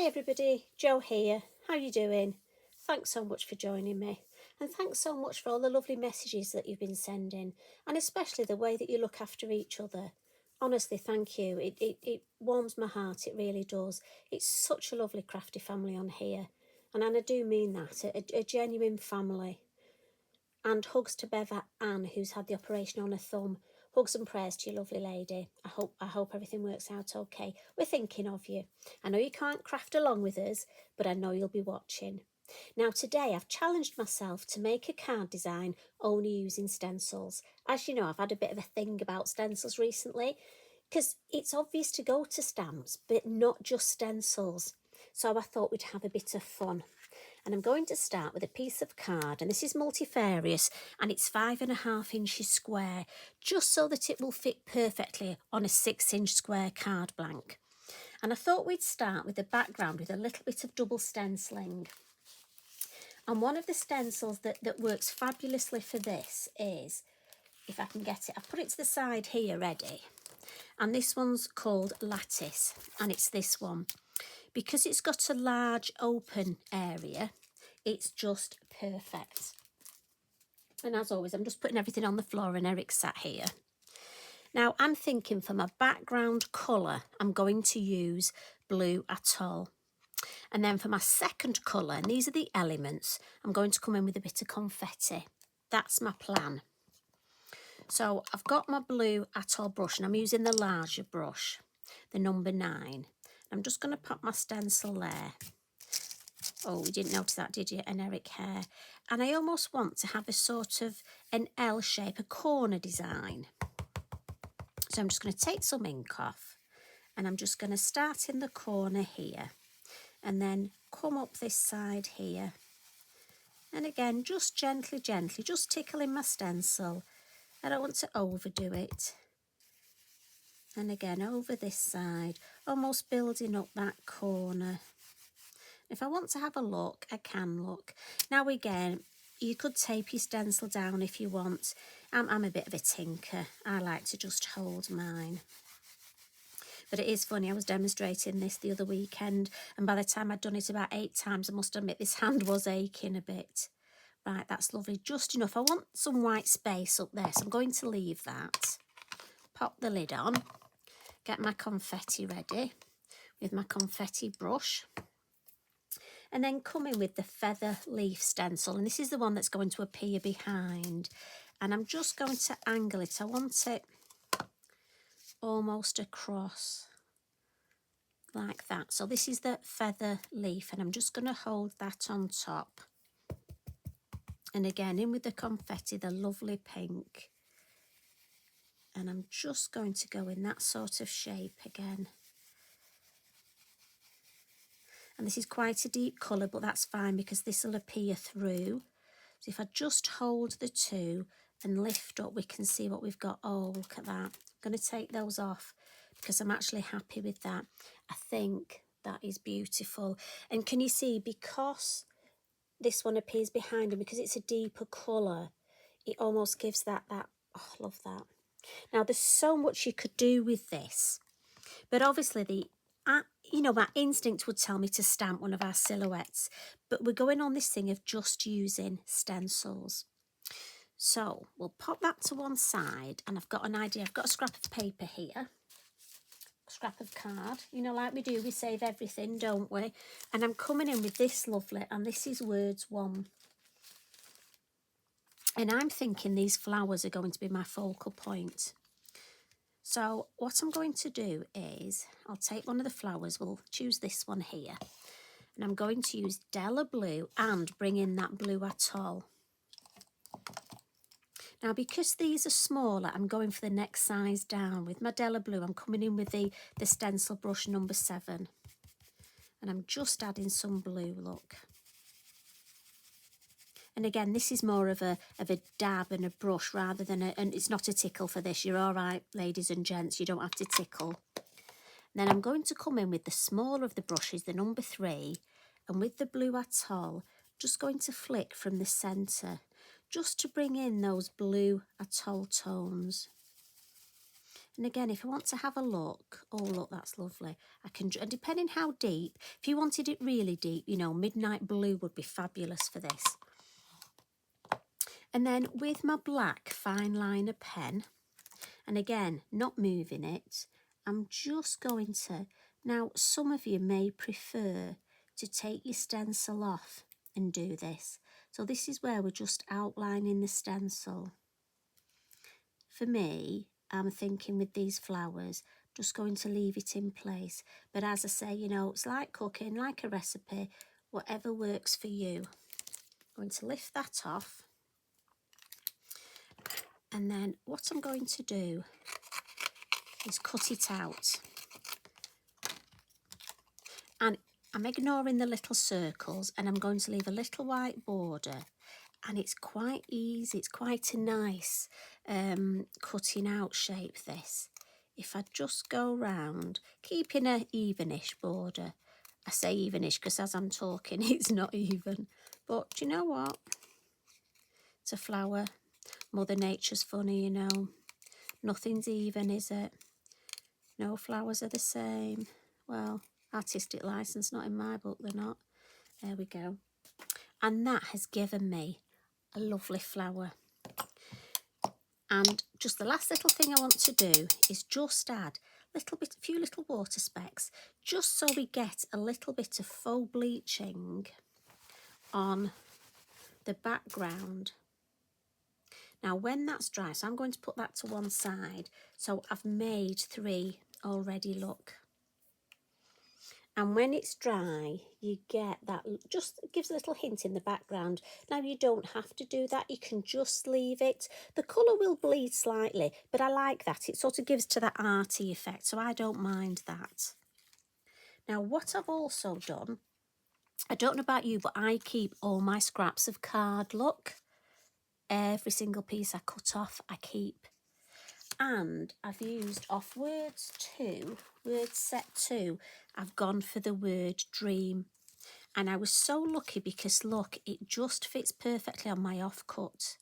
Hi everybody, Jo here. How you doing? Thanks so much for joining me, and thanks so much for all the lovely messages that you've been sending, and especially the way that you look after each other. Honestly, thank you. It warms my heart, it really does. It's such a lovely crafty family on here, and I do mean that, a genuine family. And hugs to Bev Ann, who's had the operation on her thumb. Hugs and prayers to you, lovely lady. I hope everything works out okay. We're thinking of you. I know you can't craft along with us, but I know you'll be watching. Now today I've challenged myself to make a card design only using stencils. As you know, I've had a bit of a thing about stencils recently, because it's obvious to go to stamps, but not just stencils. So I thought we'd have a bit of fun. And I'm going to start with a piece of card, and this is multifarious, and it's 5.5 inches square, just so that it will fit perfectly on a 6-inch square card blank. And I thought we'd start with the background with a little bit of double stenciling. And one of the stencils that works fabulously for this is, if I can get it, I've put it to the side here ready, and this one's called Lattice, and it's this one. Because it's got a large open area, it's just perfect. And as always, I'm just putting everything on the floor and Eric's sat here. Now I'm thinking for my background colour, I'm going to use blue atoll. And then for my second colour, and these are the elements, I'm going to come in with a bit of confetti. That's my plan. So I've got my blue atoll brush, and I'm using the larger brush, the number 9. I'm just going to pop my stencil there. Oh, you didn't notice that, did you? An Eric hair. And I almost want to have a sort of an L shape, a corner design. So I'm just going to take some ink off, and I'm just going to start in the corner here, and then come up this side here. And again, just gently, just tickling my stencil. I don't want to overdo it. And again, over this side, almost building up that corner. If I want to have a look, I can look. Now again, you could tape your stencil down if you want. I'm a bit of a tinker. I like to just hold mine. But it is funny, I was demonstrating this the other weekend, and by the time I'd done it about 8 times, I must admit this hand was aching a bit. Right, that's lovely, just enough. I want some white space up there, so I'm going to leave that. Pop the lid on, get my confetti ready with my confetti brush. And then come in with the feather leaf stencil, and this is the one that's going to appear behind. And I'm just going to angle it. I want it almost across like that. So this is the feather leaf, and I'm just going to hold that on top. And again, in with the confetti, the lovely pink. And I'm just going to go in that sort of shape again. And this is quite a deep colour, but that's fine because this will appear through. So if I just hold the two and lift up, we can see what we've got. Oh, look at that. I'm going to take those off because I'm actually happy with that. I think that is beautiful. And can you see, because this one appears behind, and because it's a deeper colour, it almost gives that, oh, I love that. Now, there's so much you could do with this, but obviously my instinct would tell me to stamp one of our silhouettes, but we're going on this thing of just using stencils. So we'll pop that to one side, and I've got an idea. I've got a scrap of paper here, scrap of card, like we do, we save everything, don't we? And I'm coming in with this lovely, and this is words 1. And I'm thinking these flowers are going to be my focal point. So what I'm going to do is, I'll take one of the flowers, we'll choose this one here, and I'm going to use Della Blue and bring in that blue atoll. Now, because these are smaller, I'm going for the next size down. With my Della Blue, I'm coming in with the stencil brush number 7. And I'm just adding some blue, look. And again, this is more of a dab and a brush rather than and it's not a tickle for this. You're all right, ladies and gents, you don't have to tickle. And then I'm going to come in with the smaller of the brushes, the number 3, and with the blue atoll, just going to flick from the centre, just to bring in those blue atoll tones. And again, if I want to have a look, oh look, that's lovely. I can, and depending how deep, if you wanted it really deep, you know, midnight blue would be fabulous for this. And then with my black fine liner pen, and again, not moving it, I'm just going to, now some of you may prefer to take your stencil off and do this. So this is where we're just outlining the stencil. For me, I'm thinking with these flowers, just going to leave it in place. But as I say, you know, it's like cooking, like a recipe, whatever works for you. I'm going to lift that off. And then what I'm going to do is cut it out. And I'm ignoring the little circles and I'm going to leave a little white border. And it's quite easy, it's quite a nice cutting out shape, this. If I just go round, keeping an evenish border. I say evenish because as I'm talking it's not even. But do you know what? It's a flower. Mother Nature's funny, you know. Nothing's even, is it? No flowers are the same. Well, artistic license, not in my book, they're not. There we go. And that has given me a lovely flower. And just the last little thing I want to do is just add a few little water specks, just so we get a little bit of faux bleaching on the background. Now when that's dry, so I'm going to put that to one side. So I've made 3 already, look. And when it's dry, you get that, just gives a little hint in the background. Now you don't have to do that, you can just leave it. The colour will bleed slightly, but I like that. It sort of gives to that arty effect, so I don't mind that. Now what I've also done, I don't know about you, but I keep all my scraps of card, look. Every single piece I cut off, I keep. And I've used off words set 2, I've gone for the word dream. And I was so lucky because look, it just fits perfectly on my offcut.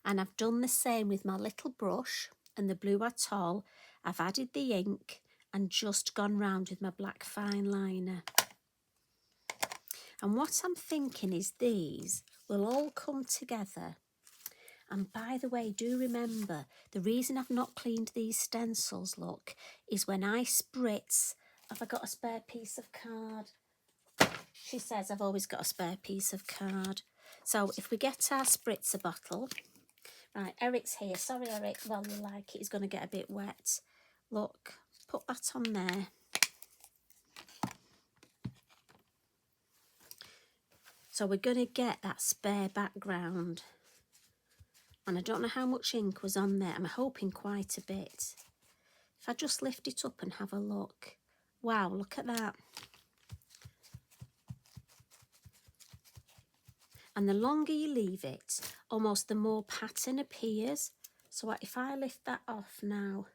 And I've done the same with my little brush and the blue atoll. I've added the ink and just gone round with my black fine liner. And what I'm thinking is these will all come together. And by the way, do remember, the reason I've not cleaned these stencils, look, is when I spritz. Have I got a spare piece of card? She says I've always got a spare piece of card. So if we get our spritzer bottle, right, Eric's here. Sorry, Eric, well, you like it. It's going to get a bit wet. Look, put that on there. So we're going to get that spare background. And I don't know how much ink was on there. I'm hoping quite a bit. If I just lift it up and have a look. Wow, look at that. And the longer you leave it, almost the more pattern appears. So if I lift that off now,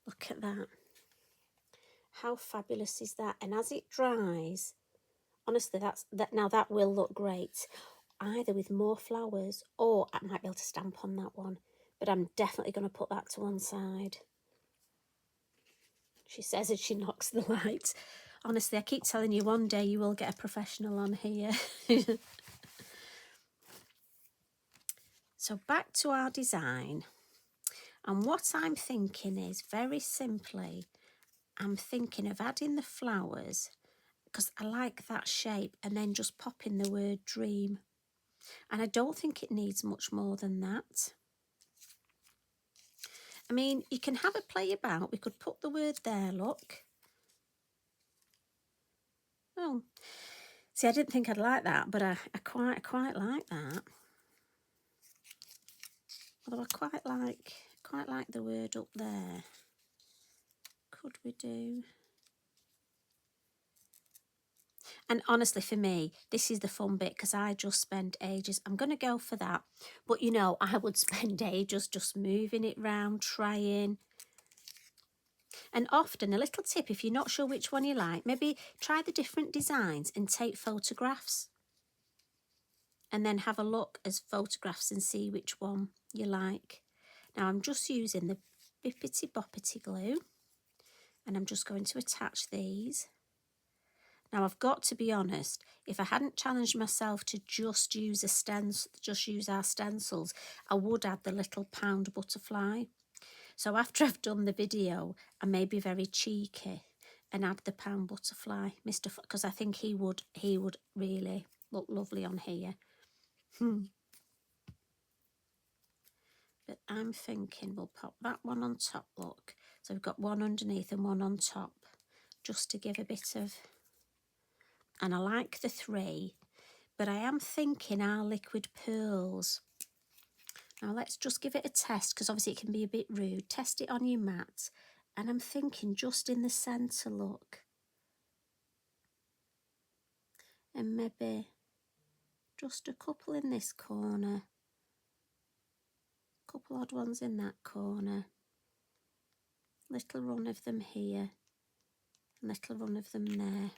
look at that. How fabulous is that? And as it dries, honestly, now that will look great, either with more flowers or I might be able to stamp on that one. But I'm definitely going to put that to one side. She says as she knocks the light. Honestly, I keep telling you, one day you will get a professional on here. So back to our design. And what I'm thinking is, very simply, I'm thinking of adding the flowers because I like that shape, and then just popping the word dream. And I don't think it needs much more than that. I mean, you can have a play about. We could put the word there, look. Oh, see, I didn't think I'd like that, but I quite like that. Although I quite like the word up there. Could we do? And honestly, for me, this is the fun bit because I just spend ages. I'm going to go for that. But, you know, I would spend ages just moving it round, trying. And often, a little tip, if you're not sure which one you like, maybe try the different designs and take photographs. And then have a look as photographs and see which one you like. Now I'm just using the Bippity Boppity glue, and I'm just going to attach these. Now I've got to be honest, if I hadn't challenged myself to just use our stencils, I would add the little pound butterfly. So after I've done the video, I may be very cheeky and add the pound butterfly, because I think he would really look lovely on here. But I'm thinking we'll pop that one on top, look. So we've got one underneath and one on top, just to give a bit of... And I like the 3, but I am thinking our liquid pearls. Now let's just give it a test, because obviously it can be a bit rude. Test it on your mat. And I'm thinking just in the centre, look. And maybe just a couple in this corner. Couple odd ones in that corner. Little run of them here. Little run of them there.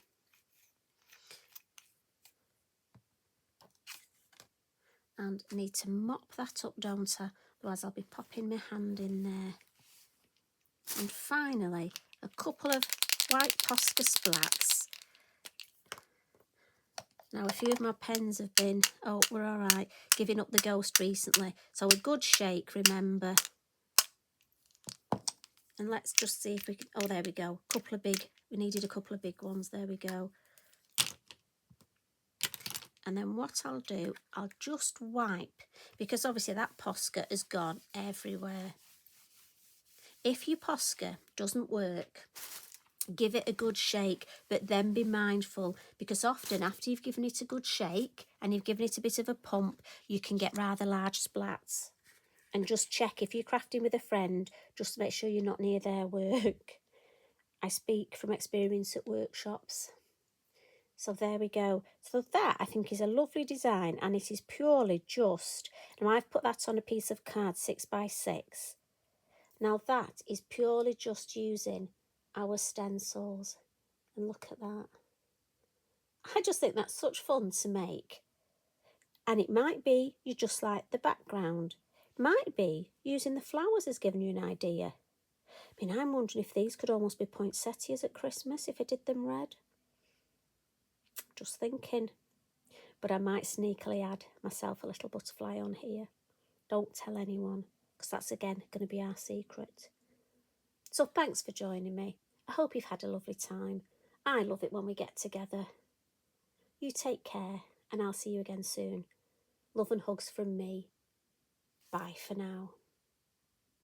And I need to mop that up, don't I? Otherwise I'll be popping my hand in there. And finally, a couple of white Posca splats. Now a few of my pens have been, oh, we're all right, giving up the ghost recently. So a good shake, remember. And let's just see if we can, oh, there we go. We needed a couple of big ones, there we go. And then what I'll do, I'll just wipe, because obviously that Posca has gone everywhere. If your Posca doesn't work, give it a good shake, but then be mindful, because often after you've given it a good shake and you've given it a bit of a pump, you can get rather large splats. And just check if you're crafting with a friend, just to make sure you're not near their work. I speak from experience at workshops. So there we go. So that I think is a lovely design, and it is purely just, now I've put that on a piece of card 6x6. Now that is purely just using our stencils. And look at that. I just think that's such fun to make. And it might be you just like the background. It might be using the flowers has given you an idea. I mean, I'm wondering if these could almost be poinsettias at Christmas if I did them red. Just thinking. But I might sneakily add myself a little butterfly on here. Don't tell anyone, because that's again going to be our secret. So thanks for joining me. I hope you've had a lovely time. I love it when we get together. You take care, and I'll see you again soon. Love and hugs from me. Bye for now.